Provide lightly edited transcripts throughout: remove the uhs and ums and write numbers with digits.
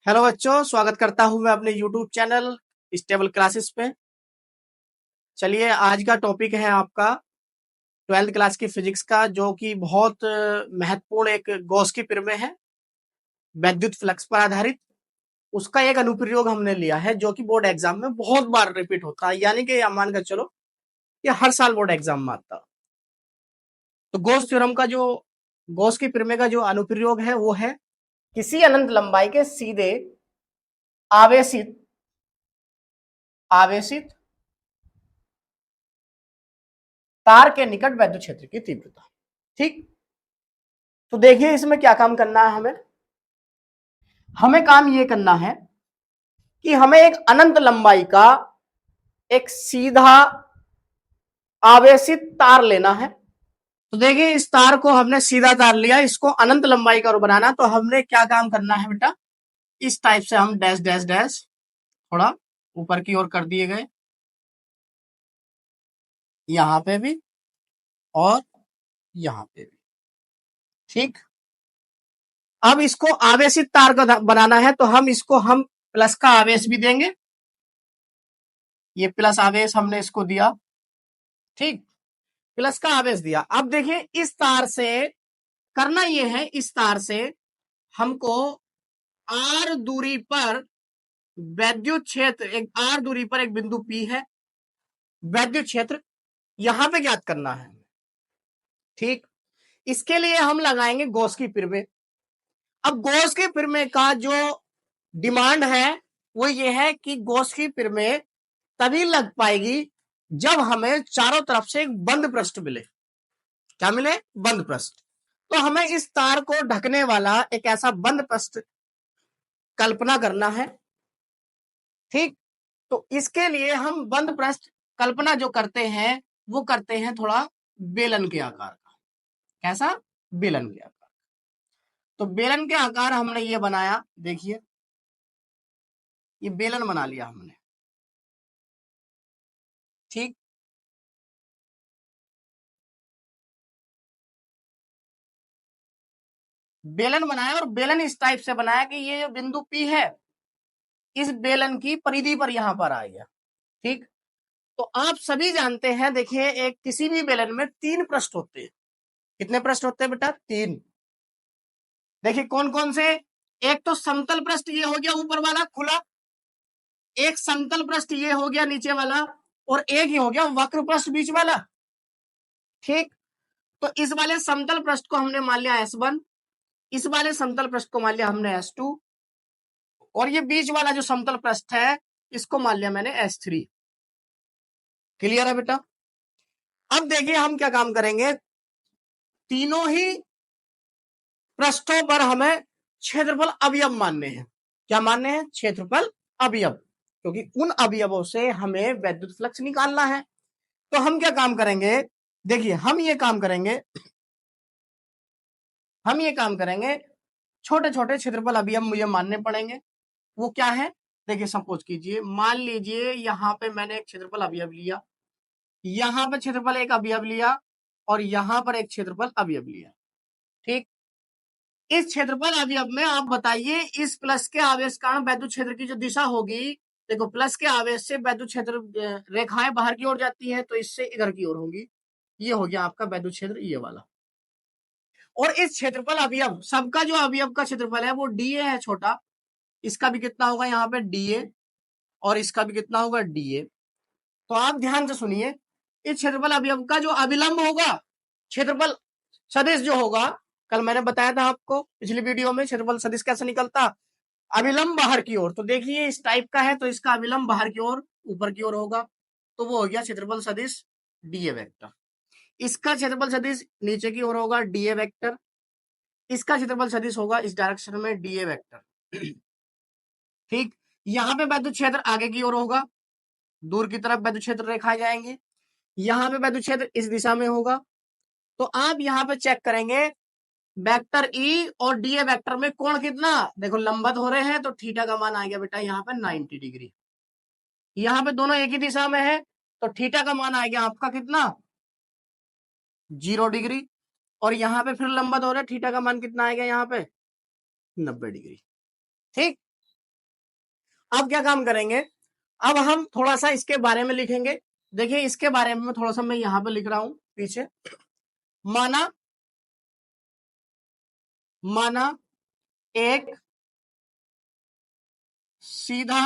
Hello बच्चों, स्वागत करता हूं मैं अपने YouTube चैनल स्टेबल क्लासेस पे। चलिए, आज का टॉपिक है आपका 12th क्लास की फिजिक्स का, जो कि बहुत महत्वपूर्ण एक गॉस की प्रमेय है, वैद्युत फ्लक्स पर आधारित। उसका एक अनुप्रयोग हमने लिया है जो कि बोर्ड एग्जाम में बहुत बार रिपीट होता है, यानी कि मान कर चलो कि हर साल बोर्ड एग्जाम में आता है। तो गॉस की प्रमेय का जो अनुप्रयोग है वो है किसी अनंत लंबाई के सीधे आवेशित आवेशित तार के निकट वैद्युत क्षेत्र की तीव्रता। ठीक, तो देखिए इसमें क्या काम करना है। हमें काम ये करना है कि हमें एक अनंत लंबाई का एक सीधा आवेशित तार लेना है। तो देखिए, इस तार को हमने सीधा तार लिया, इसको अनंत लंबाई का बनाना। तो हमने क्या काम करना है बेटा, इस टाइप से हम डैश डैश डैश थोड़ा ऊपर की ओर कर दिए गए, यहां पे भी और यहां पे भी। ठीक, अब इसको आवेशित तार का बनाना है, तो हम प्लस का आवेश भी देंगे। ये प्लस आवेश हमने इसको दिया। ठीक, प्लस का आवेश दिया। अब देखिए, इस तार से करना ये है, इस तार से हमको आर दूरी पर वैद्युत क्षेत्र, एक आर दूरी पर एक बिंदु पी है, वैद्युत क्षेत्र यहां पे ज्ञात करना है। ठीक, इसके लिए हम लगाएंगे गॉस की प्रमेय। अब गॉस की प्रमेय का जो डिमांड है वो ये है कि गॉस की प्रमेय तभी लग पाएगी जब हमें चारों तरफ से एक बंद पृष्ठ मिले। क्या मिले? बंद पृष्ठ। तो हमें इस तार को ढकने वाला एक ऐसा बंद पृष्ठ कल्पना करना है। ठीक, तो इसके लिए हम बंद पृष्ठ कल्पना जो करते हैं वो करते हैं थोड़ा बेलन के आकार का। कैसा? बेलन के आकार। तो बेलन के आकार हमने ये बनाया, देखिए ये बेलन बना लिया हमने। ठीक, बेलन बनाया, और बेलन इस टाइप से बनाया कि ये जो बिंदु P है इस बेलन की परिधि पर यहां पर आ गया। ठीक, तो आप सभी जानते हैं, देखिए एक किसी भी बेलन में 3 पृष्ठ होते हैं। कितने पृष्ठ होते हैं बेटा? 3। देखिए कौन कौन से? एक तो समतल पृष्ठ ये हो गया ऊपर वाला खुला, एक समतल पृष्ठ ये हो गया नीचे वाला, और एक ही हो गया वक्र पृष्ठ बीच वाला। ठीक, तो इस वाले समतल पृष्ठ को हमने मान लिया S1, इस वाले समतल पृष्ठ को मान लिया हमने S2, और ये बीच वाला जो समतल पृष्ठ है इसको मान लिया मैंने S3। क्लियर है बेटा? अब देखिए हम क्या काम करेंगे, तीनों ही पृष्ठों पर हमें क्षेत्रफल अवयव मानने हैं। क्या मानने हैं? क्षेत्रफल अवयव, क्योंकि उन अवयवों से हमें वैद्युत फ्लक्स निकालना है। तो हम क्या काम करेंगे, देखिए हम ये काम करेंगे, छोटे छोटे क्षेत्रफल अवयव मुझे मानने पड़ेंगे। वो क्या है? देखिए सपोज कीजिए, मान लीजिए यहां पे मैंने एक क्षेत्रफल अवयव लिया, यहां पर क्षेत्रफल एक अवयव लिया, और यहां पर एक क्षेत्रफल अवयव लिया। ठीक, इस क्षेत्रफल अवयव में आप बताइए, इस प्लस के आवेश कारण वैद्युत क्षेत्र की जो दिशा होगी, देखो प्लस के आवेश से वैद्युत क्षेत्र रेखाएं बाहर की ओर जाती है, तो इससे इधर की ओर होंगी। ये हो गया आपका वैद्युत क्षेत्र, ये वाला। और इस क्षेत्रफल अवयव सबका जो अवयव का क्षेत्रफल है वो डीए है छोटा, इसका भी कितना होगा यहाँ पे? डीए, और इसका भी कितना होगा? डीए। तो आप ध्यान से सुनिए, इस क्षेत्रफल अवयव का जो अभिलंब होगा, क्षेत्रफल सदिश जो होगा, कल मैंने बताया था आपको पिछली वीडियो में क्षेत्रफल सदिश कैसे निकलता, अभिलंब बाहर की ओर। तो देखिए इस टाइप का है, तो इसका अभिलंब बाहर की ओर, ऊपर की ओर होगा, तो वो हो गया क्षेत्रफल सदिश डीए वेक्टर। इसका क्षेत्रफल सदिश नीचे की ओर होगा, डीए वेक्टर। इसका क्षेत्रफल सदिश होगा इस डायरेक्शन में, डीए वेक्टर। ठीक, यहाँ पे वैद्युत क्षेत्र आगे की ओर होगा, दूर की तरफ वैद्युत क्षेत्र रेखाएं जाएंगे, यहाँ पे वैद्युत क्षेत्र इस दिशा में होगा। तो आप यहाँ पे चेक करेंगे वेक्टर ई और डीए वेक्टर में कोण कितना, देखो लंबवत हो रहे हैं, तो थीटा का मान आ गया बेटा यहाँ पे 90 डिग्री। यहाँ पे दोनों एक ही दिशा में है, तो थीटा का मान आ गया आपका कितना? 0 डिग्री। और यहाँ पे फिर लंबवत हो रहा है, थीटा का मान कितना आएगा यहाँ पे? 90 डिग्री। ठीक, अब क्या काम करेंगे, अब हम थोड़ा सा इसके बारे में लिखेंगे। देखिए इसके बारे में थोड़ा सा मैं यहां पर लिख रहा हूं पीछे। माना माना एक सीधा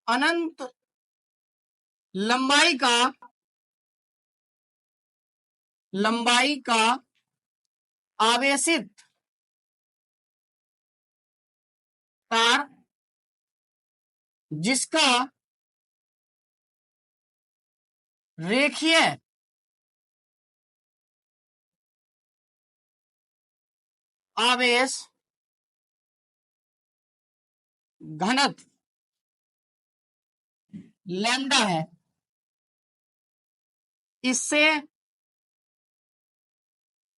अनंत लंबाई का आवेशित तार जिसका रेखीय आवेश घनत्व लैम्डा है, इससे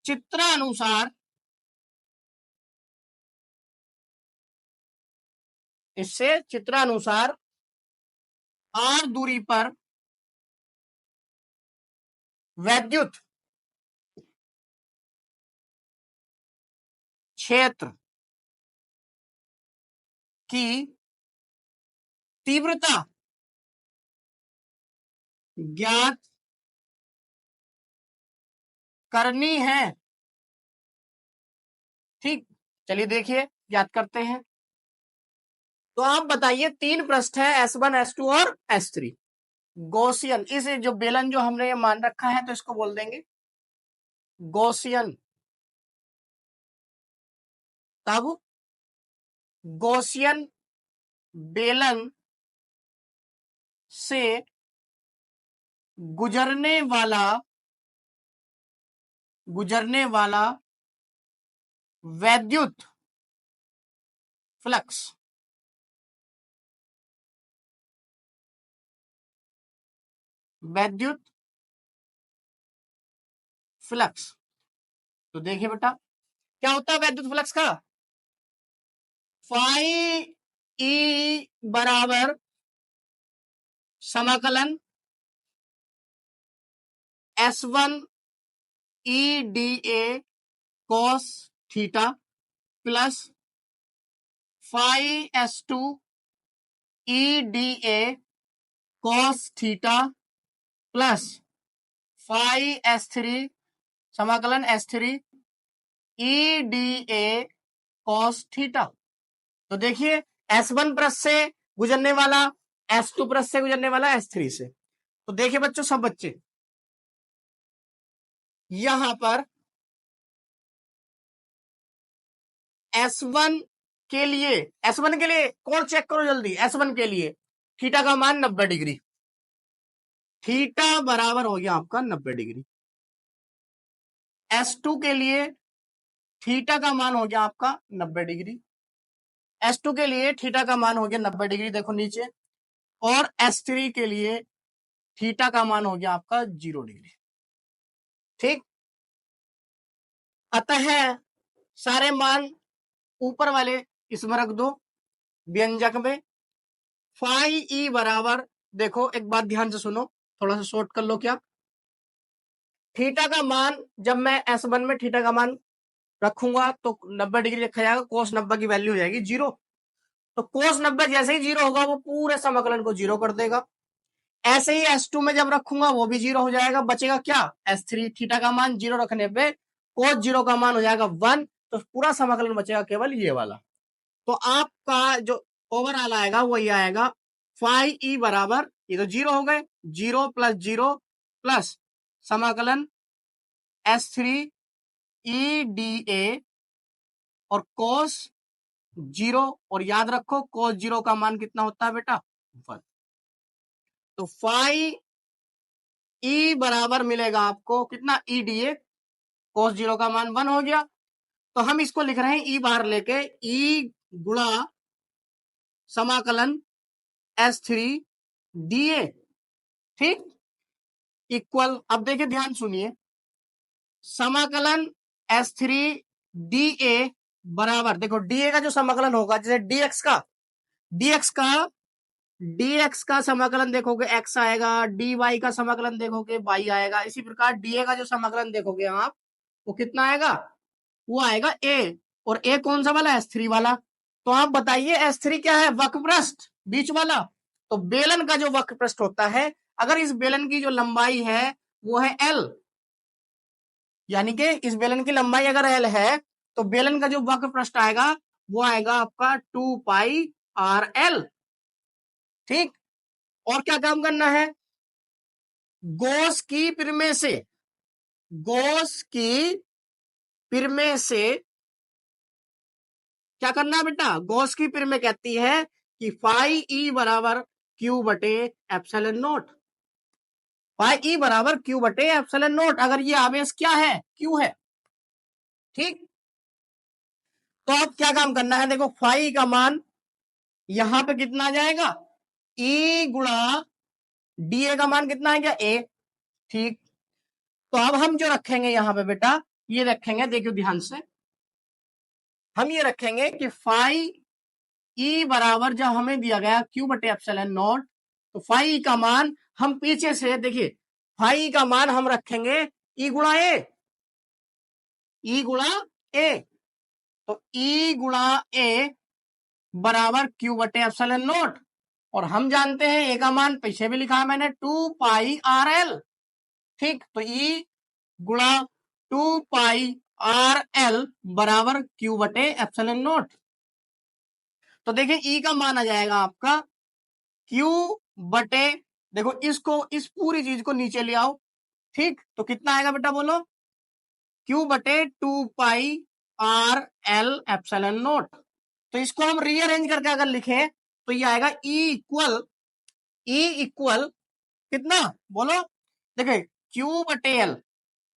चित्रानुसार r दूरी पर वैद्युत क्षेत्र की तीव्रता ज्ञात करनी है। ठीक, चलिए देखिए ज्ञात करते हैं। तो आप बताइए, 3 पृष्ठ है, S1 S2 और S3। गॉसियन, इस जो बेलन जो हमने ये मान रखा है तो इसको बोल देंगे गॉसियन। तब गॉसियन बेलन से गुजरने वाला वैद्युत फ्लक्स तो देखिए बेटा क्या होता है वैद्युत फ्लक्स का, फाई ई बराबर समाकलन S1 E D A cos theta plus phi S2 E D A cos theta plus phi S3 समाकलन S3 E D A cos theta. तो देखिए S1 पृष्ठ से गुजरने वाला, S2 पृष्ठ से गुजरने वाला, S3 से। तो देखिए बच्चों, सब बच्चे यहां पर S1 के लिए कौन चेक करो जल्दी, S1 के लिए थीटा का मान 90 डिग्री, थीटा बराबर हो गया आपका 90 डिग्री। S2 के लिए थीटा का मान हो गया आपका 90 डिग्री, S2 के लिए थीटा का मान हो गया 90 डिग्री, देखो नीचे। और S3 के लिए थीटा का मान हो गया आपका 0 डिग्री। ठीक, अतः सारे मान ऊपर वाले इसमें रख दो व्यंजक में। फाई ई बराबर, देखो एक बात ध्यान से सुनो, थोड़ा सा शॉर्ट कर लो। क्या थीटा का मान, जब मैं S1 में थीटा का मान रखूंगा तो 90 डिग्री रखा जाएगा, कोस 90 की वैल्यू हो जाएगी 0। तो कोस 90 जैसे ही 0 होगा वो पूरे समाकलन को 0 कर देगा। ऐसे ही S2 में जब रखूंगा वो भी 0 हो जाएगा, बचेगा क्या, S3। थीटा का मान 0 रखने पे कोस 0 का मान हो जाएगा 1, तो पूरा समाकलन बचेगा केवल ये वाला। तो आपका जो ओवरऑल आएगा वो ये आएगा, फाई ई बराबर, ये तो 0 हो गए, 0 प्लस 0 प्लस समाकलन S3 ई डी ए और कोस 0, और याद रखो कोस 0 का मान कितना होता है बेटा, 1। तो फाई ई बराबर मिलेगा आपको कितना, ई डी ए, कोस 0 का मान 1 हो गया। तो हम इसको लिख रहे हैं ई बाहर लेके, ई गुणा समाकलन S3 डी ए। ठीक, इक्वल, अब देखिए ध्यान सुनिए, समाकलन S3 डी ए बराबर, देखो डी ए का जो समाकलन होगा, जैसे dx का समाकलन देखोगे x आएगा, dy का समाकलन देखोगे y आएगा। इसी प्रकार dA का जो समाकलन देखोगे आप, वो कितना आएगा, वो आएगा a, और a कौन सा वाला, S3 वाला। तो आप बताइए S3 क्या है? वक्रपृष्ठ, बीच वाला। तो बेलन का जो वक्रपृष्ठ होता है, अगर इस बेलन की जो लंबाई है वो है L, यानी कि इस बेलन की लंबाई अगर L है, तो बेलन का जो वक्रपृष्ठ आएगा वो आएगा आपका 2 पाई आर एल। ठीक, और क्या काम करना है? गॉस की प्रमेय से, गॉस की प्रमेय से क्या करना है बेटा? गॉस की प्रमेय कहती है कि फाई ई बराबर क्यू बटे एप्सिलॉन नॉट, फाई ई बराबर क्यू बटे एप्सिलॉन नॉट, अगर ये आवेश क्या है? क्यू है। ठीक, तो अब क्या काम करना है? देखो फाई का मान यहां पे कितना आ जाएगा? ई गुणा डीए का मान कितना है? क्या? ए। ठीक, तो अब हम जो रखेंगे यहां पे बेटा, ये रखेंगे, देखियो ध्यान से, हम ये रखेंगे कि फाई ई बराबर जब हमें दिया गया क्यू बटे एप्सिलॉन नॉट, तो फाई का मान हम पीछे से देखिए, फाई का मान हम रखेंगे ई गुणा ए, ई गुणा ए, तो ई गुणा ए बराबर क्यू बटे एप्सिलॉन नॉट, और हम जानते हैं ए का मान पीछे भी लिखा है मैंने 2 पाई आर एल। ठीक, तो ई गुणा 2 पाई आर एल बराबर क्यू बटे एप्सिलॉन नॉट। तो देखिए ई का मान आ जाएगा आपका क्यू बटे, देखो इसको, इस पूरी चीज को नीचे ले आओ। ठीक, तो कितना आएगा बेटा बोलो? क्यू बटे 2 pi R L epsilon not. तो इसको हम रीअरेंज करके अगर लिखें तो ये आएगा ई इक्वल कितना बोलो? देखिए क्यू बटे एल,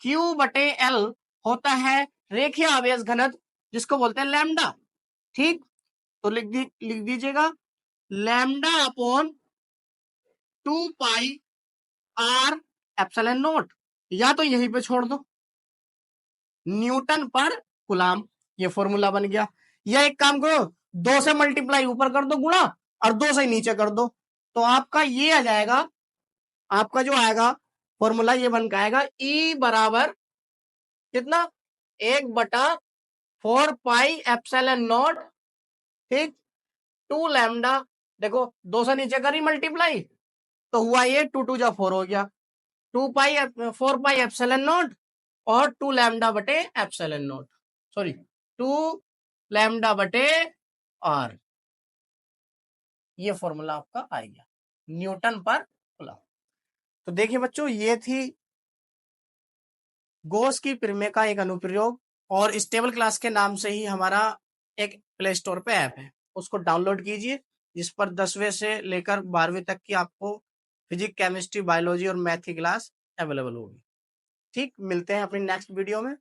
क्यू बटे एल होता है रेखीय आवेश घनत्व, जिसको बोलते हैं लैम्डा। ठीक, तो लिख दीजिएगा lambda upon 2 pi R epsilon naught, या तो यहीं पे छोड़ दो, न्यूटन पर कूलाम, ये फॉर्मूला बन गया। या एक काम करो, 2 से मल्टीप्लाई ऊपर कर दो गुणा, और 2 से नीचे कर दो, तो आपका ये आ जाएगा, आपका जो आएगा फॉर्मूला ये बन के आएगा ई बराबर कितना? 1/4 पाई एप्सिलॉन नॉट। ठीक, 2 लैम्डा, देखो 2 से नीचे करी मल्टीप्लाई, तो हुआ ये 2 2 जा 4 हो गया, 4 पाई एप्सिलॉन नॉट और 2 लैम्डा बटे एप्सिलॉन नॉट, सॉरी 2 लैम्डा बटे आर, ये फॉर्मूला आपका आ गया न्यूटन पर कूलम। तो देखिए बच्चों, ये थी गॉस की प्रमेय का एक अनुप्रयोग, और स्टेबल क्लास के नाम से ही हमारा एक प्ले स्टोर पे ऐप है, उसको डाउनलोड कीजिए, जिस पर 10वीं से लेकर 12वीं तक की आपको फिजिक्स, केमिस्ट्री, बायोलॉजी और मैथ की क्लास अवेलेबल होगी। ठीक, मिलते हैं अपनी नेक्स्ट वीडियो में।